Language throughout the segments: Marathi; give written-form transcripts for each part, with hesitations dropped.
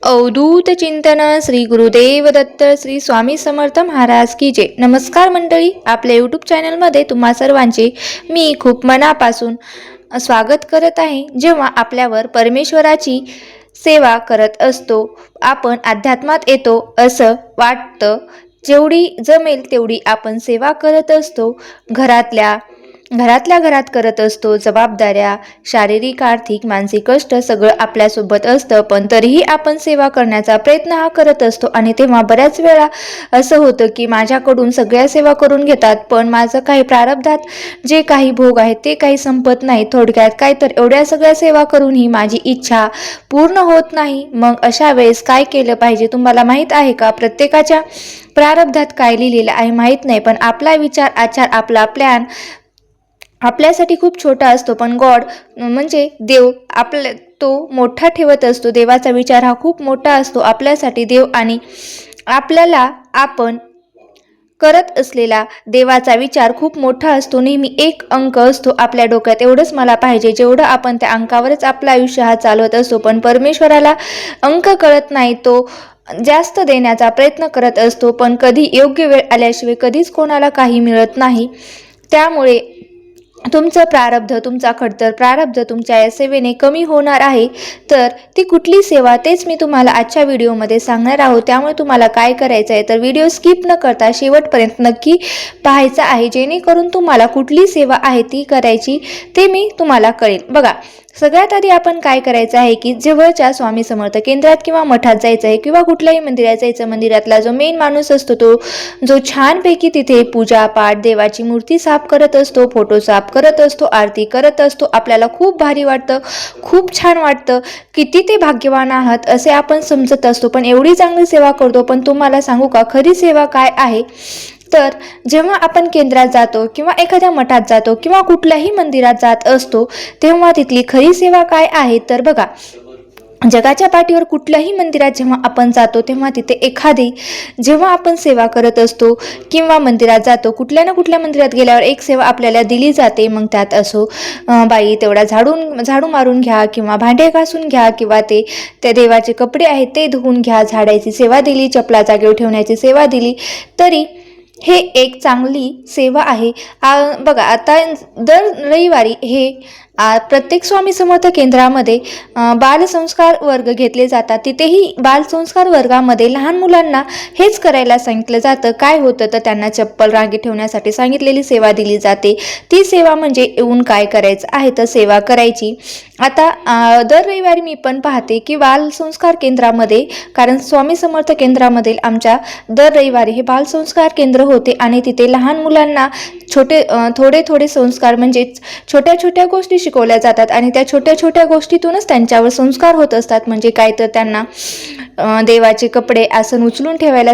अवधूत चिंतन श्री गुरुदेव दत्त श्री स्वामी समर्थ महाराज की जय। नमस्कार मंडळी, आपल्या यूट्यूब चॅनलमध्ये तुम्हा सर्वांचे मी खूप मनापासून स्वागत करत आहे। जेव्हा आपल्यावर परमेश्वराची सेवा करत असतो, आपण अध्यात्मात येतो असं वाटतं। जेवढी जमेल तेवढी आपण सेवा करत असतो, घरातल्या घरात करत असतो। जबाबदाऱ्या, शारीरिक आर्थिक मानसिक कष्ट सगळं आपल्यासोबत असतं, पण तरीही आपण सेवा करण्याचा प्रयत्न हा करत असतो। आणि तेव्हा बऱ्याच वेळा असं होतं की माझ्याकडून सगळ्या सेवा करून घेतात, पण माझं काही प्रारब्धात जे काही भोग आहेत ते काही संपत नाही। थोडक्यात काय तर एवढ्या सगळ्या सेवा करूनही माझी इच्छा पूर्ण होत नाही। मग अशा वेळेस काय केलं पाहिजे तुम्हाला माहीत आहे का? प्रत्येकाच्या प्रारब्धात काय लिहिलेलं आहे माहीत नाही, पण आपला विचार आचार आपला प्लॅन आपल्यासाठी खूप छोटा असतो, पण गॉड म्हणजे देव आपल्या तो मोठा ठेवत असतो। देवाचा विचार हा खूप मोठा असतो आपल्यासाठी। देव आणि आपल्याला आपण करत असलेला देवाचा विचार खूप मोठा असतो। नेहमी एक अंक असतो आपल्या डोक्यात, एवढंच मला पाहिजे, जेवढं आपण त्या अंकावरच आपला आयुष्य हा चालवत असतो। पण परमेश्वराला अंक कळत नाही, तो जास्त देण्याचा प्रयत्न करत असतो, पण कधी योग्य वेळ आल्याशिवाय कधीच कोणाला काही मिळत नाही। त्यामुळे तुमचं प्रारब्ध, तुमचा खडतर प्रारब्ध तुमच्या या सेवेने कमी होणार आहे। तर ती कुठली सेवा तेच मी तुम्हाला आजच्या व्हिडिओमध्ये सांगणार आहोत। त्यामुळे तुम्हाला काय करायचं आहे तर व्हिडिओ स्किप न करता शेवटपर्यंत नक्की पाहायचा आहे, जेणेकरून तुम्हाला कुठली सेवा आहे ती करायची ते मी तुम्हाला कळेल। बघा, सगळ्यात आधी आपण काय करायचं आहे की जवळच्या स्वामी समर्थ केंद्रात किंवा मठात जायचं आहे, किंवा कुठल्याही मंदिरात जायचं। मंदिरातला जो मेन माणूस असतो तो जो छानपैकी तिथे पूजा पाठ, देवाची मूर्ती साफ करत असतो, फोटो साफ करत असतो, आरती करत असतो। आपल्याला खूप भारी वाटतं, खूप छान वाटतं, किती ते भाग्यवान आहात असे आपण समजत असतो। पण एवढी चांगली सेवा करतो, पण तुम्हाला सांगू का खरी सेवा काय आहे? तर जेव्हा आपण केंद्रात जातो किंवा एखाद्या मठात जातो किंवा कुठल्याही मंदिरात जात असतो, तेव्हा तिथली खरी सेवा काय आहे? तर बघा, जगाच्या पाठीवर कुठल्याही मंदिरात जेव्हा आपण जातो तेव्हा तिथे एखादी जेव्हा आपण सेवा करत असतो किंवा मंदिरात जातो, कुठल्या ना कुठल्या मंदिरात गेल्यावर एक सेवा आपल्याला दिली जाते। मग त्यात असो बाई तेवढा झाडू मारून घ्या, किंवा भांडे घासून घ्या, किंवा ते देवाचे कपडे आहेत ते धुवून घ्या, झाडायची सेवा दिली, चपला जागेवर ठेवण्याची सेवा दिली, तरी हे एक चांगली सेवा आहे। बघा, आता दर रविवारी हे प्रत्येक स्वामी समर्थ केंद्रामध्ये बालसंस्कार वर्ग घेतले जातात। तिथेही बालसंस्कार वर्गामध्ये लहान मुलांना हेच करायला सांगितलं जातं। काय होतं तर त्यांना चप्पल रांगेत ठेवण्यासाठी सांगितलेली सेवा दिली जाते। ती सेवा म्हणजे येऊन काय करायचं आहे तर सेवा करायची। आता दर रविवारी मी पण पाहते की बालसंस्कार केंद्रामध्ये, कारण स्वामी समर्थ केंद्रामधील आमच्या दर रविवारी हे बालसंस्कार केंद्र होते, आणि तिथे लहान मुलांना थोडे संस्कार म्हणजे छोट्या छोट्या गोष्टी शिकवल्या जातात, आणि त्या छोट्या छोट्या गोष्टीतूनच त्यांच्यावर संस्कार होत असतात। म्हणजे काय तर त्यांना देवाचे कपडे आसन उचलून ठेवायला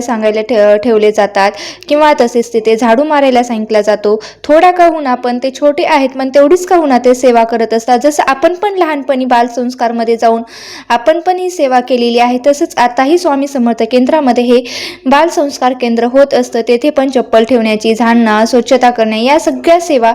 ठेवले जातात, किंवा तसेच तिथे झाडू मारायला सांगितला जातो। थोडा का होईना, पण ते छोटे आहेत पण तेवढीच का होईना ते सेवा करत असतात। जसं आपण पण लहानपणी बालसंस्कारमध्ये जाऊन आपण पण ही सेवा केलेली आहे, तसंच आताही स्वामी समर्थ केंद्रामध्ये हे बालसंस्कार केंद्र होत असतं। तेथे पण चप्पल ठेवण्याची, झाडणं, स्वच्छता करणे या सगळ्या सेवा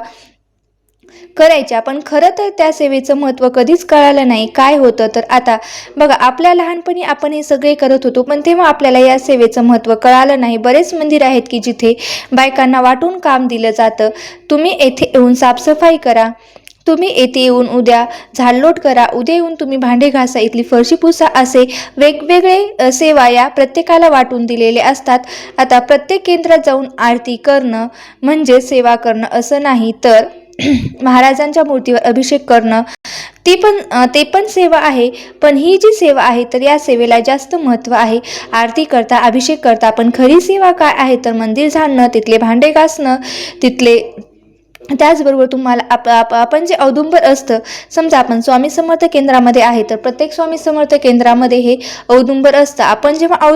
करायच्या। पण खरं तर त्या सेवेचं महत्त्व कधीच कळालं नाही। काय होतं तर आता बघा, आपल्या लहानपणी आपण हे सगळे करत होतो, पण तेव्हा आपल्याला या सेवेचं महत्त्व कळालं नाही। बरेच मंदिर आहेत की जिथे बायकांना वाटून काम दिलं जातं। तुम्ही येथे येऊन साफसफाई करा, तुम्ही येथे येऊन उद्या झाडलोट करा, उद्या येऊन तुम्ही भांडे घासा, इथली फरशी पुसा, असे वेगवेगळे सेवा या प्रत्येकाला वाटून दिलेले असतात। आता प्रत्येक केंद्रात जाऊन आरती करणं म्हणजे सेवा करणं असं नाही, तर महाराजांच्या मूर्तीवर अभिषेक करणं ते पण सेवा आहे। पण ही जी सेवा आहे तर या सेवेला जास्त महत्त्व आहे। आरती करता, अभिषेक करता, पण खरी सेवा काय आहे तर मंदिर झाडणं, तिथले भांडे घासणं, तिथले त्याचबरोबर तुम्हाला आपण जे औदुंबर असतं, समजा आपण स्वामी समर्थ केंद्रामध्ये आहे तर प्रत्येक स्वामी समर्थ केंद्रामध्ये हे औदुंबर असतं। आपण जेव्हा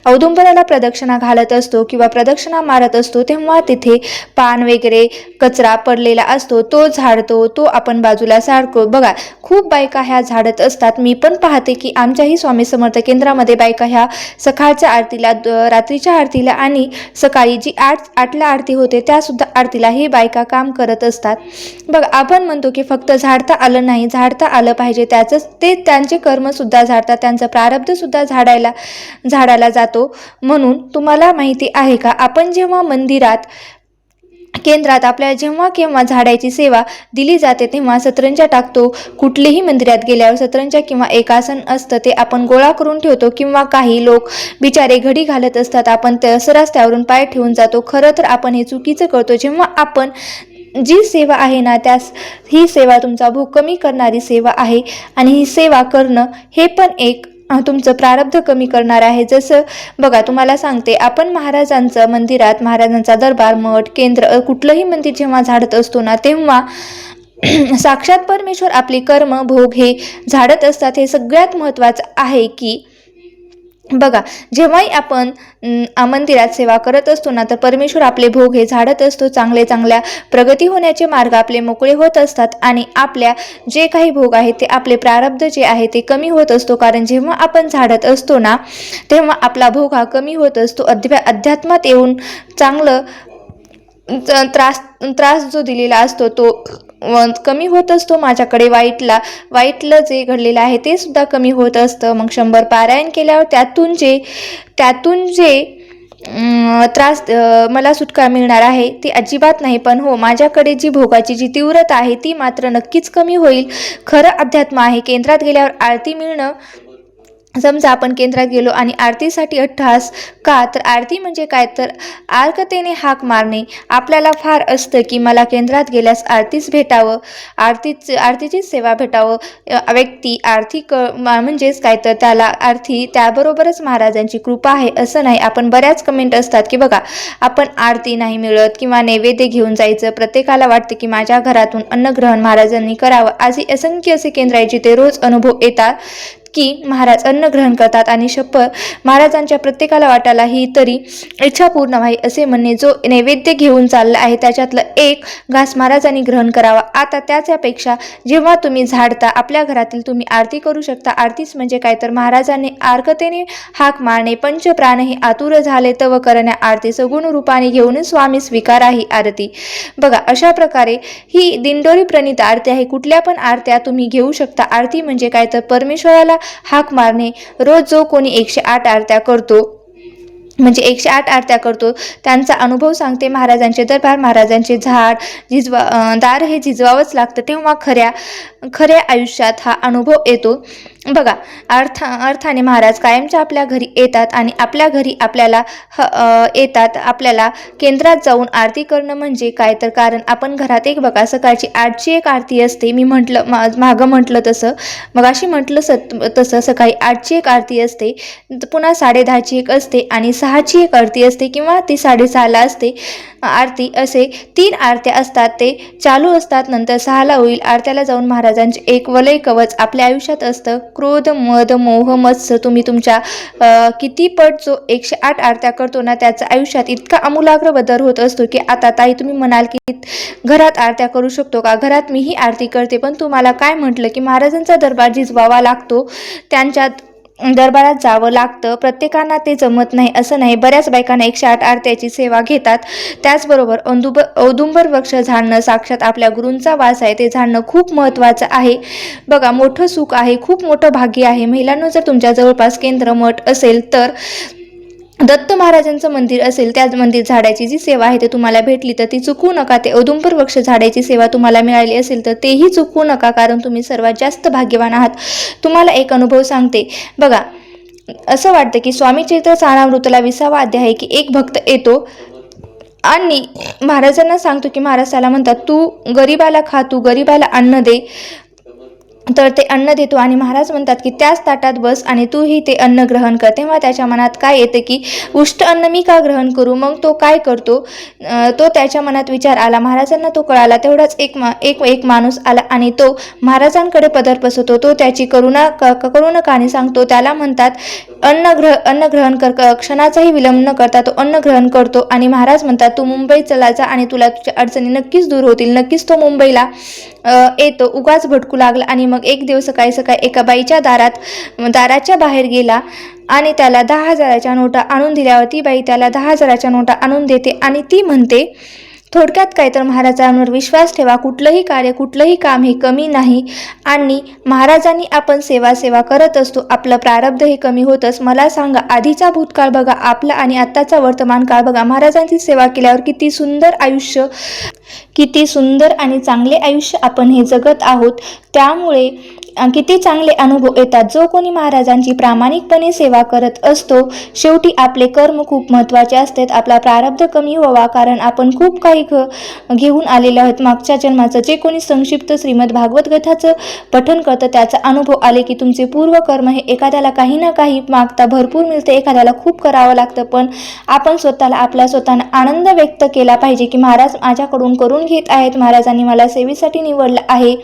औदुंबराला प्रदक्षिणा घालत असतो किंवा प्रदक्षिणा मारत असतो, तेव्हा तिथे पान वगैरे कचरा पडलेला असतो तो झाडतो, तो आपण बाजूला सारतो। बघा, खूप बायका ह्या झाडत असतात। मी पण पाहते की आमच्याही स्वामी समर्थ केंद्रामध्ये बायका ह्या सकाळच्या आरतीला, रात्रीच्या आरतीला आणि सकाळी जी 8ला आरती होते त्यासुद्धा आरतीला ही बायका काम करत असतात. बघ, आपण म्हणतो की फक्त झाडता आलं नाही, झाडता आलं पाहिजे, ते त्यांचे कर्मसुद्धा झाडतात, त्यांचं प्रारब्धसुद्धा झाडाला जातो. म्हणून तुम्हाला माहिती आहे का, आपण जेव्हा मंदिरात केंद्रात आपल्याला जेव्हा केव्हा झाडाची सेवा दिली जाते तेव्हा सतरंजा टाकतो. कुठलेही मंदिरात गेल्यावर सतरंजा किंवा एक आसन असतं ते आपण गोळा करून ठेवतो, किंवा काही लोक बिचारे घडी घालत असतात, आपण रस्त्यावरून पाय ठेवून जातो. खरं तर आपण हे चुकीचं करतो. जेव्हा आपण जी सेवा आहे ना, ही सेवा तुमचा भूक कमी करणारी सेवा आहे, आणि ही सेवा करणं हे पण एक तुमचं प्रारब्ध कमी करणार आहे. जसं बघा, तुम्हाला सांगते, आपण महाराजांचं मंदिरात, महाराजांचा दरबार, मठ, केंद्र, कुठलंही मंदिर जेव्हा झाडत असतो ना, तेव्हा साक्षात परमेश्वर आपली कर्म भोग हे झाडत असतात. हे सगळ्यात महत्त्वाचं आहे की बघा, जेव्हाही आपण मंदिरात सेवा करत असतो ना, तर परमेश्वर आपले भोग हे झाडत असतो. चांगल्या प्रगती होण्याचे मार्ग आपले मोकळे होत असतात, आणि आपल्या जे काही भोग आहेत ते आपले प्रारब्ध जे आहे ते कमी होत असतो. कारण जेव्हा आपण झाडत असतो ना, तेव्हा आपला भोग हा कमी होत असतो. अध्यात्मात येऊन चांगलं त्रास जो दिलेला असतो तो कमी होत असतो. माझ्याकडे वाईटलं जे घडलेलं आहे ते सुद्धा कमी होत असतं. मग 100 पारायण केल्यावर त्यातून जे त्रास मला सुटका मिळणार आहे ती अजिबात नाही. पण हो, माझ्याकडे जी भोगाची जी तीव्रता आहे ती मात्र नक्कीच कमी होईल. खरं अध्यात्म आहे. केंद्रात गेल्यावर आरती मिळणं. समजा आपण केंद्रात गेलो आणि आरतीसाठी अट्टहास का, तर आरती म्हणजे काय, तर आर्कतेने हाक मारणे. आपल्याला फार असतं की मला केंद्रात गेल्यास आरतीच भेटावं, आरतीचीच सेवा भेटावं. व्यक्ती म्हणजेच काय, तर त्याला आरती त्याबरोबरच महाराजांची कृपा आहे असं नाही. आपण बऱ्याच कमेंट असतात की बघा, आपण आरती नाही मिळत किंवा नैवेद्य घेऊन जायचं. प्रत्येकाला वाटतं की माझ्या घरातून अन्नग्रहण महाराजांनी करावं. आजही असंख्य असे केंद्र आहे जिथे रोज अनुभव येतात की महाराज अन्न ग्रहण करतात, आणि महाराजांच्या प्रत्येकाला वाटायला ही तरी इच्छा पूर्ण व्हावी असे म्हणणे. जो नैवेद्य घेऊन चालला आहे त्याच्यातलं एक घास महाराजांनी ग्रहण करावा. आता त्याच्यापेक्षा जेव्हा तुम्ही झाडता, आपल्या घरातील तुम्ही आरती करू शकता. आरतीच म्हणजे काय, तर महाराजांनी आर्कतेने हाक मारणे. पंचप्राण हे आतुर झाले तव करण्या आरती, सगुण रूपाने घेऊन स्वामी स्वीकारा ही आरती. बघा, अशा प्रकारे ही दिंडोरी प्रणित आरती आहे. कुठल्या पण आरत्या तुम्ही घेऊ शकता. आरती म्हणजे काय, तर परमेश्वराला हाक मारणे. रोज जो कोणी 108 आरत्या करतो, म्हणजे 108 आरत्या करतो, त्यांचा अनुभव सांगते. महाराजांचे दरबार, महाराजांचे दार हे झिजवावंच लागतं, तेव्हा खऱ्या आयुष्यात हा अनुभव येतो. बघा, अर्थाने महाराज कायमच्या आपल्या घरी येतात, आणि आपल्या घरी आपल्याला येतात. आपल्याला केंद्रात जाऊन आरती करणं म्हणजे काय, तर कारण आपण घरात एक बघा, सकाळची 8ची एक आरती असते. मी मागं म्हटलं तसं, मगाशी म्हटलं तसं सकाळी 8ची एक आरती असते, पुन्हा 10:30ची एक असते, आणि 6ची एक आरती असते, किंवा ती 6:30ला असते आरती. असे 3 आरत्या असतात, ते चालू असतात. नंतर 6ला होईल. आरत्याला जाऊन महाराजांचे एक वलय कवच आपल्या आयुष्यात असतं. क्रोध, मद, मोह, मत्सर, तुम्ही तुमच्या किती पट जो 108 आरत्या करतो ना, त्याच्या आयुष्यात इतका आमूलाग्र बदल होत असतो की आता ताई तुम्ही म्हणाल की घरात आरत्या करू शकतो का? घरात मीही आरती करते, पण तुम्हाला काय म्हटलं की महाराजांचा दरबार झिजवावा लागतो, त्यांच्यात दरबारात जावं लागतं. प्रत्येकांना ते जमत नाही असं नाही. बऱ्याच बायकांना 108 आरत्याची सेवा घेतात. त्याचबरोबर औदुंबर वृक्ष झाडणं, साक्षात आपल्या गुरूंचा वास आहे, ते झाडणं खूप महत्त्वाचं आहे. बघा, मोठं सुख आहे, खूप मोठं भाग्य आहे. महिलांनो, जर तुमच्या जवळपास केंद्र, मठ असेल, तर दत्त महाराजांचं मंदिर असेल, त्याच मंदिर झाडाची जी सेवा आहे ते तुम्हाला भेटली तर ती चुकवू नका. ते औदुंबर वृक्ष झाडाची सेवा तुम्हाला मिळाली असेल तर तेही चुकवू नका, कारण तुम्ही सर्वात जास्त भाग्यवान आहात. तुम्हाला एक अनुभव सांगते. बघा, असं वाटतं की स्वामी चरित्र सारामृतला 20वा अध्याय आहे की एक भक्त येतो आणि महाराजांना सांगतो की महाराज त्याला म्हणतात, तू गरीबाला खा, तू गरीबाला अन्न दे. तर ते अन्न देतो, आणि महाराज म्हणतात की त्याच ताटात बस आणि तूही ते अन्न ग्रहण कर. तेव्हा त्याच्या मनात काय येते की उष्ट अन्न मी का ग्रहण करू? मग तो काय करतो, तो त्याच्या मनात विचार आला. महाराजांना तो कळाला. तेवढाच एक माणूस आला आणि तो महाराजांकडे पदर पसरतो. तो त्याची करुणा कहाणी सांगतो. त्याला म्हणतात अन्न ग्रहण कर. क्षणाचाही विलंब न करता तो अन्न ग्रहण करतो, आणि महाराज म्हणतात तू मुंबईत चला जा आणि तुला तुझ्या अडचणी नक्कीच दूर होतील. नक्कीच तो मुंबईला येतो. उगाच भटकू लागला, आणि मग एक दिवस सकाळी एका बाईच्या दाराच्या बाहेर गेला आणि त्याला 10,000च्या नोटा आणून दिल्यावर ती बाई त्याला 10,000च्या नोटा आणून देते, आणि ती म्हणते थोडक्यात काय तर महाराजांवर विश्वास ठेवा. कुठलंही कार्य कुठलंही काम हे कमी नाही आणि महाराजांनी आपण सेवा करत असतो. आपलं प्रारब्ध हे कमी होतंच. मला सांगा, आधीचा भूतकाळ बघा आपला आणि आत्ताचा वर्तमान काळ बघा. महाराजांची सेवा केल्यावर किती सुंदर आयुष्य, किती सुंदर आणि चांगले आयुष्य आपण हे जगत आहोत. त्यामुळे किती चांगले अनुभव येतात. जो कोणी महाराजांची प्रामाणिकपणे सेवा करत असतो, शेवटी आपले कर्म खूप महत्त्वाचे असतात. आपला प्रारब्ध कमी व्हावा, कारण आपण खूप काही घेऊन आलेलो आहोत मागच्या जन्माचं. जे कोणी संक्षिप्त श्रीमद भागवत गीताचं पठण करतं त्याचा अनुभव आले की तुमचे पूर्व कर्म हे एखाद्याला काही ना काही मागता भरपूर मिळते, एखाद्याला खूप करावं लागतं. पण आपण आपल्या स्वतःला आनंद व्यक्त केला पाहिजे की महाराज माझ्याकडून करून घेत आहेत, महाराजांनी मला सेवेसाठी निवडलं आहे.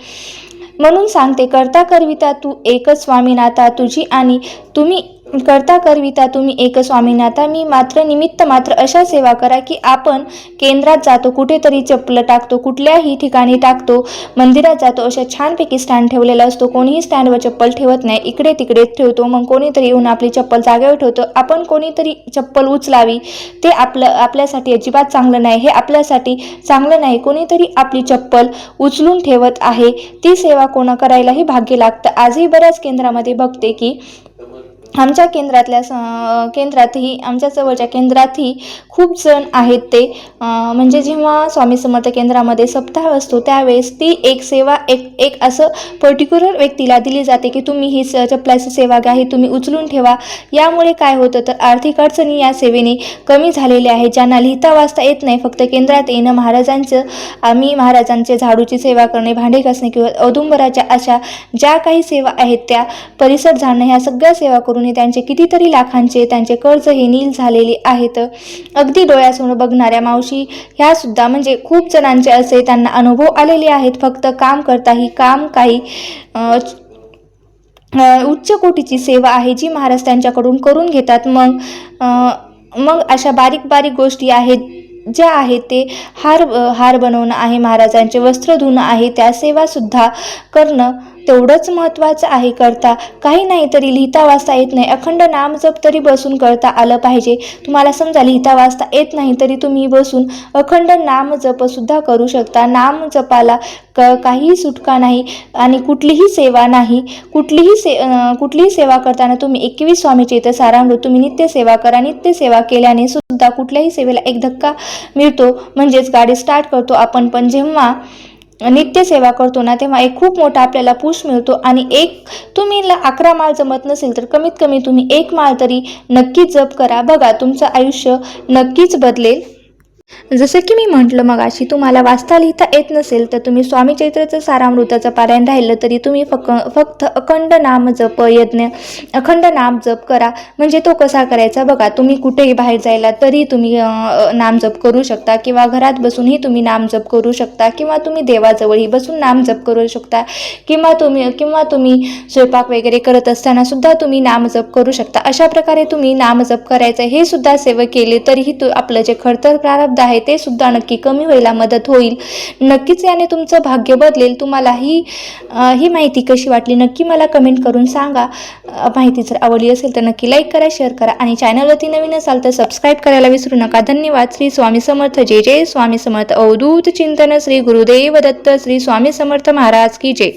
म्हणून सांगते, करता करविता तू एक स्वामीनाथा, तुझी आणि तुम्ही करता करविता तुम्ही एक स्वामीनाथा, मी मात्र निमित्त मात्र. अशा सेवा करा की आपण केंद्रात जातो, कुठेतरी चप्पल टाकतो, कुठल्याही ठिकाणी टाकतो, मंदिरात जातो, अशा छानपैकी स्टँड ठेवलेला असतो. कोणीही स्टँडवर चप्पल ठेवत नाही, इकडे तिकडे ठेवतो. मग कोणीतरी येऊन आपली चप्पल जागेवर ठेवतो. आपण कोणीतरी चप्पल उचलावी, ते आपल्यासाठी अजिबात चांगलं नाही, हे आपल्यासाठी चांगलं नाही. कोणीतरी आपली चप्पल उचलून ठेवत आहे, ती सेवा कोण करायलाही भाग्य लागतं. आजही बऱ्याच केंद्रामध्ये बघते की आमच्या केंद्रातही आमच्या जवळच्या केंद्रातही खूप जण आहेत ते म्हणजे जेव्हा स्वामी समर्थ केंद्रामध्ये सप्ताह असतो त्यावेळेस ती एक सेवा एक असं पर्टिक्युलर व्यक्तीला दिली जाते की तुम्ही ही चप्पलाची सेवा घ्या, ही तुम्ही उचलून ठेवा. यामुळे काय होतं तर आर्थिक अडचणी या सेवेने कमी झालेल्या आहेत. ज्यांना लिहिता वाचता येत नाही, फक्त केंद्रात येणं, महाराजांचे झाडूची सेवा करणे, भांडे घासणे किंवा औदुंबराच्या अशा ज्या काही सेवा आहेत त्या परिसर झाडणं, ह्या सगळ्या सेवा करून त्यांचे कितीतरी लाखांचे त्यांचे कर्ज हे नील झालेले आहेत. अगदी डोळ्यासमोर बघणाऱ्या मावशी ह्या सुद्धा म्हणजे खूप जणांचे असे त्यांना अनुभव आलेले आहेत. फक्त काम करता ही काम काही उच्च कोटीची सेवा आहे जी महाराज त्यांच्याकडून करून घेतात. मग अशा बारीक बारीक गोष्टी आहेत ज्या आहेत ते हार बनवणं आहे, महाराजांचे वस्त्र धुणं आहे, त्या सेवा सुद्धा करणं तेवढंच महत्त्वाचं आहे. करता काही नाही तरी लिहिता वाचता येत नाही, अखंड नामजप तरी बसून करता आलं पाहिजे. तुम्हाला समजा लिहिता वाचता येत नाही तरी तुम्ही बसून अखंड नामजप सुद्धा करू शकता. नामजपाला काहीही सुटका नाही आणि कुठलीही सेवा नाही. कुठलीही सेवा करताना तुम्ही 21 स्वामी चरित्र सारामृत तुम्ही नित्य सेवा करा. नित्य सेवा केल्याने सुद्धा कुठल्याही सेवेला एक धक्का मिळतो, म्हणजेच गाडी स्टार्ट करतो आपण. पण जेव्हा नित्य सेवा करतो ना तेव्हा एक खूप मोठा आपल्याला पुश मिळतो. आणि तुम्ही 11 माळ जमत नसेल तर कमीत कमी तुम्ही 1 माळ तरी नक्कीच जप करा. बघा तुमचं आयुष्य नक्कीच बदलेल. जसं की मी म्हटलं मगाशी, तुम्हाला वाचता लिहिता येत नसेल तर तुम्ही स्वामी चरित्राचं सारामृताचं पारायण राहिलं तरी तुम्ही फक्त अखंड नाम जप यज्ञ अखंड नाम जप करा. म्हणजे तो कसा करायचा बघा, तुम्ही कुठेही बाहेर जायला तरी तुम्ही नाम जप करू शकता, किंवा घरात बसूनही तुम्ही नाम जप करू शकता, किंवा तुम्ही देवाजवळही बसून नाम जप करू शकता, किंवा तुम्ही स्वयंपाक वगैरे करत असताना सुद्धा तुम्ही नाम जप करू शकता. अशा प्रकारे तुम्ही नाम जप करायचं. हे सुद्धा सेवा केले तरीही आपलं जे खडतर प्रारब्ध आहे ते सुद्धा नक्की कमी व्हायला मदत होईल. नक्कीच याने तुमचं भाग्य बदलेल. तुम्हाला ही माहिती कशी वाटली नक्की मला कमेंट करून सांगा. माहिती जर आवडली असेल तर नक्की लाईक करा, शेअर करा आणि चॅनलवरती नवीन असाल तर सबस्क्राईब करायला विसरू नका. धन्यवाद. श्री स्वामी समर्थ. जय जय स्वामी समर्थ. अवधूत चिंतन. श्री गुरुदेव दत्त. श्री स्वामी समर्थ महाराज की जय.